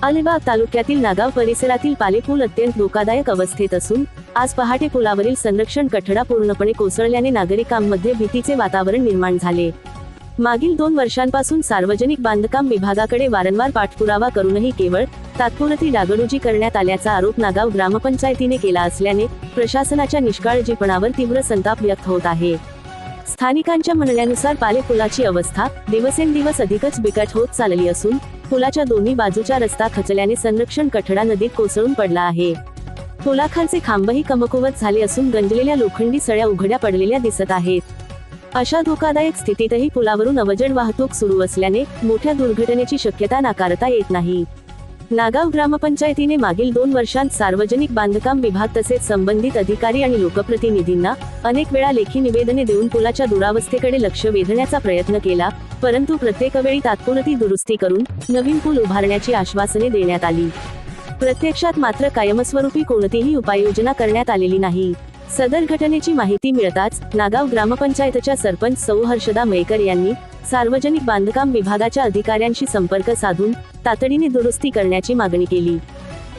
अलिबाग तालुक्यातील नागाव परिसरातील पालेपूल अत्यंत धोकादायक अवस्थेत असून आज पहाटे पुलावरील संरक्षण कठडा पूर्णपणे कोसळल्याने नागरिकांमध्ये भीतीचे वातावरण निर्माण झाले। मागील 2 वर्षांपासून सार्वजनिक बांधकाम विभागाकडे वारंवार पाठपुरावा करूनही केवळ तात्पुरती डागडुजी करण्यात आल्याचा आरोप नागाव ग्रामपंचायतीने केला असल्याने प्रशासनाच्या निष्काळजीपणावर तीव्र संताप व्यक्त होत आहे। स्थानिकांच्या म्हणण्यानुसार पालेपुलाची अवस्था दिवसेंदिवस अधिकच बिकट होत चालली असून पुलाच्या दोन्ही बाजूचा रस्ता खचल्याने संरक्षण कठडा नदीत कोसळून पडला आहे। पुलाखालचे खांबही कमकुवत झाले असून गंजलेल्या लोखंडी सळ्या उघड्या पडलेल्या दिसत आहेत। अशा धोकादायक स्थितीतही पुलावरून अवजड वाहतूक सुरू असल्याने मोठ्या दुर्घटनेची शक्यता नाकारता येत नाही। नागाव ग्रामपंचायतीने मागील 2 वर्षांत सार्वजनिक बांधकाम विभाग तसेच संबंधित अधिकारी आणि लोकप्रतिनिधींना अनेक वेळा लेखी निवेदने देऊन पुलाच्या दुरावस्थेकडे लक्ष वेधण्याचा प्रयत्न केला, परंतु प्रत्येक वेळी तात्पुरती दुरुस्ती करून नवीन पूल उभारण्याची आश्वासने देण्यात आली। प्रत्यक्षात मात्र कायमस्वरूपी कोणतीही उपाययोजना करण्यात आलेली नाही। सदर घटनेची माहिती मिळताच नागाव ग्रामपंचायतच्या सरपंच सौ हर्षदा मेकर यांनी सार्वजनिक बांधकाम विभागाच्या अधिकाऱ्यांशी संपर्क साधून तातडीने दुरुस्ती करण्याची मागणी केली।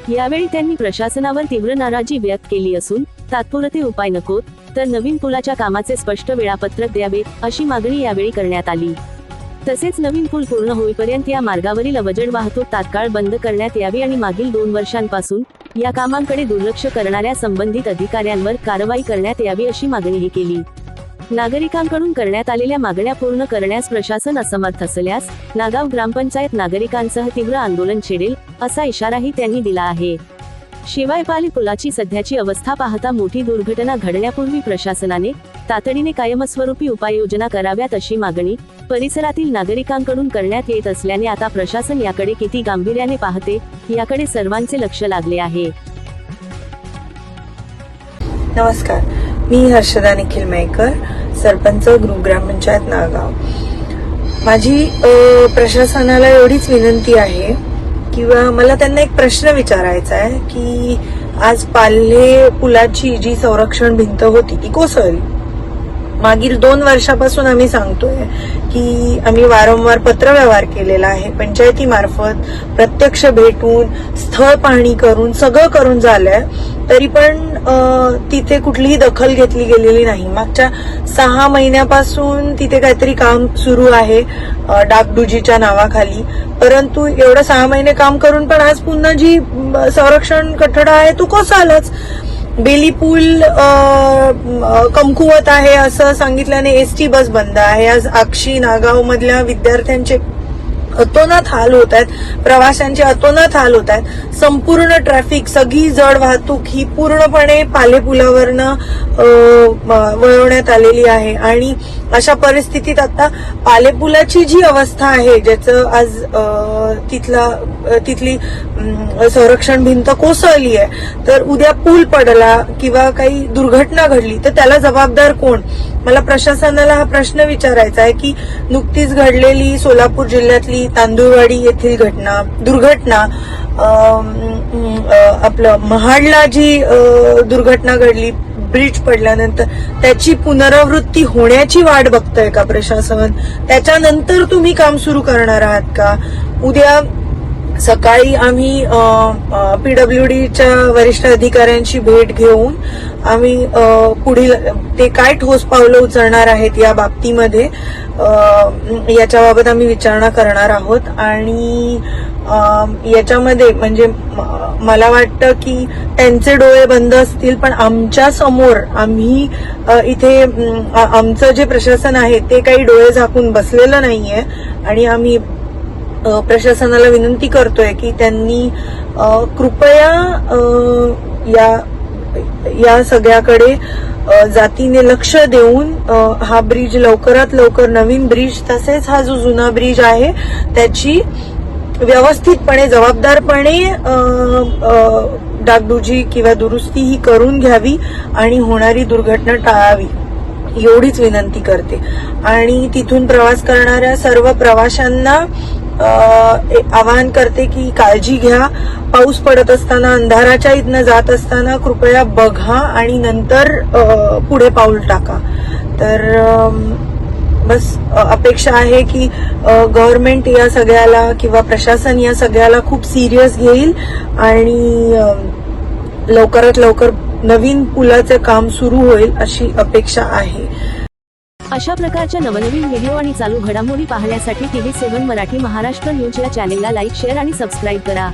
यावेळी त्यांनी प्रशासनावर तीव्र नाराजी व्यक्त केली असून तात्पुरते उपाय नकोत तर नवीन पुलाच्या कामाचे स्पष्ट वेळापत्रक द्यावे अशी मागणी यावेळी करण्यात आली। तसेच नवीन पूल पूर्ण होईपर्यंत या मार्गावरील अवजड वाहतूक तात्काळ बंद करण्यात यावी आणि मागील 2 वर्षांपासून या कामांकडे दुर्लक्ष करणाऱ्या संबंधित अधिकाऱ्यांवर कारवाई करण्यात यावी अशी मागणीही केली। नागरिकांकडून करण्यात आलेल्या मागण्या पूर्ण करण्यास प्रशासन असमर्थ असल्यास नागाव ग्रामपंचायत नागरिकांसह तीव्र आंदोलन छेडेल असा इशाराही त्यांनी दिला आहे। शिवाय पालेपुलाची सध्याची अवस्था पाहता मोठी दुर्घटना घडण्यापूर्वी प्रशासनाने तातडीने कायमस्वरूपी उपाययोजना कराव्यात अशी मागणी परिसरातील नागरिकांकडून करण्यात येत असल्याने आता प्रशासन याकडे किती गांभीर्याने पाहते याकडे सर्वांचे लक्ष लागले आहे। नमस्कार, मी हर्षदा निखिल मेकर, सरपंच ग्रामपंचायत नागाव। माझी प्रशासनाला एवढीच विनंती आहे किंवा मला त्यांना एक प्रश्न विचारायचा आहे की आज पाले पुलाची जी संरक्षण भिंत होती ती कोसळली। मागील 2 वर्षापासून आम्ही सांगतोय की आम्ही वारंवार पत्रव्यवहार केलेला आहे, पंचायतीमार्फत प्रत्यक्ष भेटून स्थळ पाहणी करून सगळं करून झालंय, तरी पण तिथे कुठलीही दखल घेतली गेलेली नाही। मागच्या 6 महिन्यापासून तिथे काहीतरी काम सुरू आहे डागडुजीच्या नावाखाली, परंतु एवढं 6 महिने काम करून पण आज पुन्हा जी संरक्षण कठडा आहे तो कोसळलाच। बेली पूल कमकुवत आहे असं सांगितल्याने एसटी बस बंद आहे। आज आक्षी नागाव मधल्या विद्यार्थ्यांचे अतोनात हाल होत आहेत, प्रवाशांचे अतोनात हाल होत आहेत। संपूर्ण ट्रॅफिक, सगळी जड वाहतूक ही पूर्णपणे पालेपुलावरनं वळवण्यात आलेली आहे आणि अशा परिस्थितीत आता पालेपुलाची जी अवस्था आहे, ज्याचं आज तिथली संरक्षण भिंत कोसळली आहे, तर उद्या पूल पडला किंवा काही दुर्घटना घडली तर त्याला जबाबदार कोण? मला प्रशासनाला हा प्रश्न विचारायचा आहे की नुकतीच घडलेली सोलापूर जिल्ह्यातली तांदूळवाडी येथील दुर्घटना, आपलं महाडला जी दुर्घटना घडली ब्रिज पडल्यानंतर, त्याची पुनरावृत्ती होण्याची वाट बघतोय का प्रशासन? त्याच्यानंतर तुम्ही काम सुरू करणार आहात का? उद्या सकाळी आम्ही PWDच्या वरिष्ठ अधिकाऱ्यांची भेट घेऊन आम्ही पुढील ते काय ठोस पावलं उचलणार आहेत या बाबतीमध्ये याच्याबाबत आम्ही विचारणा करणार आहोत। आणि याच्यामध्ये म्हणजे मला वाटतं की त्यांचे डोळे बंद असतील, पण आमच्या समोर आम्ही इथे आमचं जे प्रशासन आहे ते काही डोळे झाकून बसलेलं नाहीये आणि आम्ही प्रशासनाला विनंती करतोय की त्यांनी कृपया या सगळ्याकडे जातीने लक्ष देऊन हा ब्रिज लवकरात लवकर, नवीन ब्रिज तसेच हा जो जुना ब्रिज आहे त्याची व्यवस्थितपणे जबाबदारपणे डागडुजी किंवा दुरुस्ती ही करून घ्यावी आणि होणारी दुर्घटना टाळावी एवढीच विनंती करते। आणि तिथून प्रवास करणाऱ्या सर्व प्रवाशांना आवाहन करते की काळजी घ्या, पाऊस पडत असताना, अंधाराच्या इथनं जात असताना कृपया बघा आणि नंतर पुढे पाऊल टाका। तर बस अपेक्षा आहे की गव्हर्नमेंट या सगळ्याला किंवा प्रशासन या सगळ्याला खूप सिरियस घेईल आणि लवकरात लवकर नवीन पुलाचे काम सुरू होईल अशी अपेक्षा आहे. अशा प्रकारच्या नवनवीन व्हिडिओ आणि चालू घडामोडी पाहण्यासाठी TV7 मराठी महाराष्ट्र न्यूज या चॅनेलला लाईक, शेअर आणि सबस्क्राईब करा.